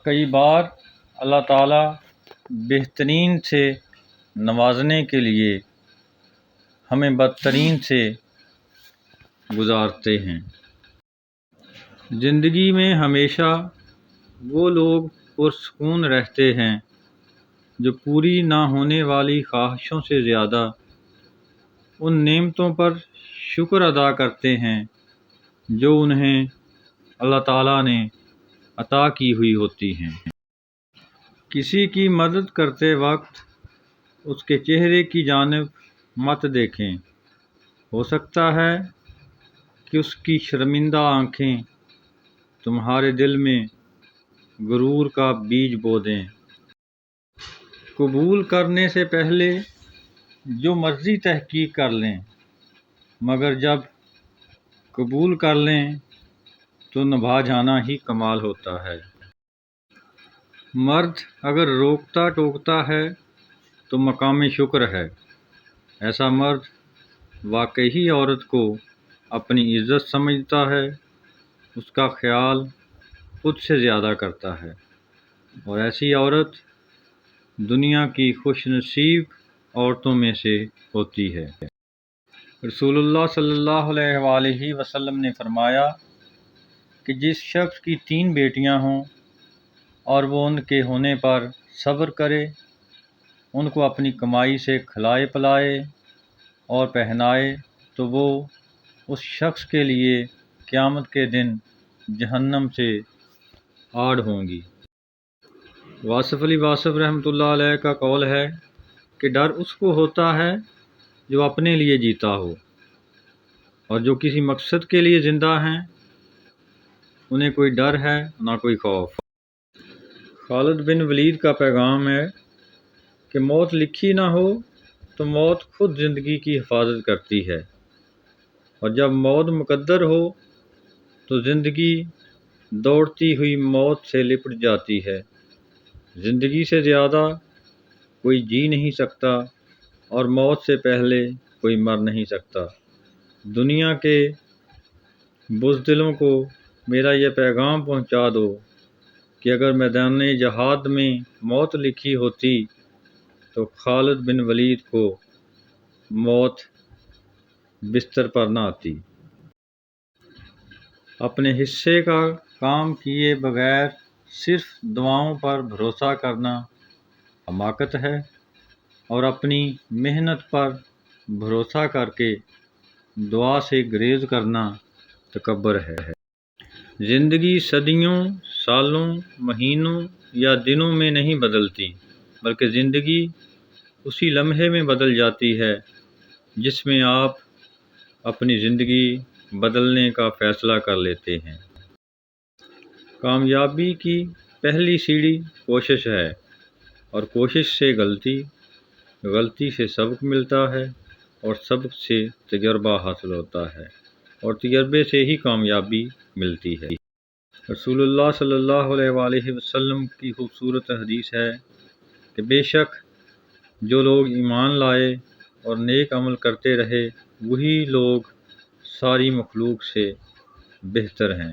کئی بار اللہ تعالیٰ بہترین سے نوازنے کے لیے ہمیں بدترین سے گزارتے ہیں۔ زندگی میں ہمیشہ وہ لوگ پرسکون رہتے ہیں جو پوری نہ ہونے والی خواہشوں سے زیادہ ان نعمتوں پر شکر ادا کرتے ہیں جو انہیں اللہ تعالیٰ نے عطا کی ہوئی ہوتی ہیں۔ کسی کی مدد کرتے وقت اس کے چہرے کی جانب مت دیکھیں، ہو سکتا ہے کہ اس کی شرمندہ آنکھیں تمہارے دل میں غرور کا بیج بو دیں۔ قبول کرنے سے پہلے جو مرضی تحقیق کر لیں، مگر جب قبول کر لیں تو نبھا جانا ہی کمال ہوتا ہے۔ مرد اگر روکتا ٹوکتا ہے تو مقام شکر ہے۔ ایسا مرد واقعی عورت کو اپنی عزت سمجھتا ہے، اس کا خیال خود سے زیادہ کرتا ہے، اور ایسی عورت دنیا کی خوش نصیب عورتوں میں سے ہوتی ہے۔ رسول اللہ صلی اللہ علیہ وآلہ وسلم نے فرمایا کہ جس شخص کی 3 بیٹیاں ہوں اور وہ ان کے ہونے پر صبر کرے، ان کو اپنی کمائی سے کھلائے پلائے اور پہنائے، تو وہ اس شخص کے لیے قیامت کے دن جہنم سے آڑ ہوں گی۔ واصف علی واصف رحمۃ اللہ علیہ کا قول ہے کہ ڈر اس کو ہوتا ہے جو اپنے لیے جیتا ہو، اور جو کسی مقصد کے لیے زندہ ہیں انہیں کوئی ڈر ہے نہ کوئی خوف۔ خالد بن ولید کا پیغام ہے کہ موت لکھی نہ ہو تو موت خود زندگی کی حفاظت کرتی ہے، اور جب موت مقدر ہو تو زندگی دوڑتی ہوئی موت سے لپٹ جاتی ہے۔ زندگی سے زیادہ کوئی جی نہیں سکتا اور موت سے پہلے کوئی مر نہیں سکتا۔ دنیا کے بزدلوں کو میرا یہ پیغام پہنچا دو کہ اگر میدان جہاد میں موت لکھی ہوتی تو خالد بن ولید کو موت بستر پر نہ آتی۔ اپنے حصے کا کام کیے بغیر صرف دعاؤں پر بھروسہ کرنا حماقت ہے، اور اپنی محنت پر بھروسہ کر کے دعا سے گریز کرنا تکبر ہے۔ زندگی صدیوں، سالوں، مہینوں یا دنوں میں نہیں بدلتی، بلکہ زندگی اسی لمحے میں بدل جاتی ہے جس میں آپ اپنی زندگی بدلنے کا فیصلہ کر لیتے ہیں۔ کامیابی کی پہلی سیڑھی کوشش ہے، اور کوشش سے غلطی، غلطی سے سبق ملتا ہے، اور سبق سے تجربہ حاصل ہوتا ہے، اور تجربے سے ہی کامیابی ملتی ہے۔ رسول اللہ صلی اللہ علیہ وآلہ وسلم کی خوبصورت حدیث ہے کہ بے شک جو لوگ ایمان لائے اور نیک عمل کرتے رہے، وہی لوگ ساری مخلوق سے بہتر ہیں۔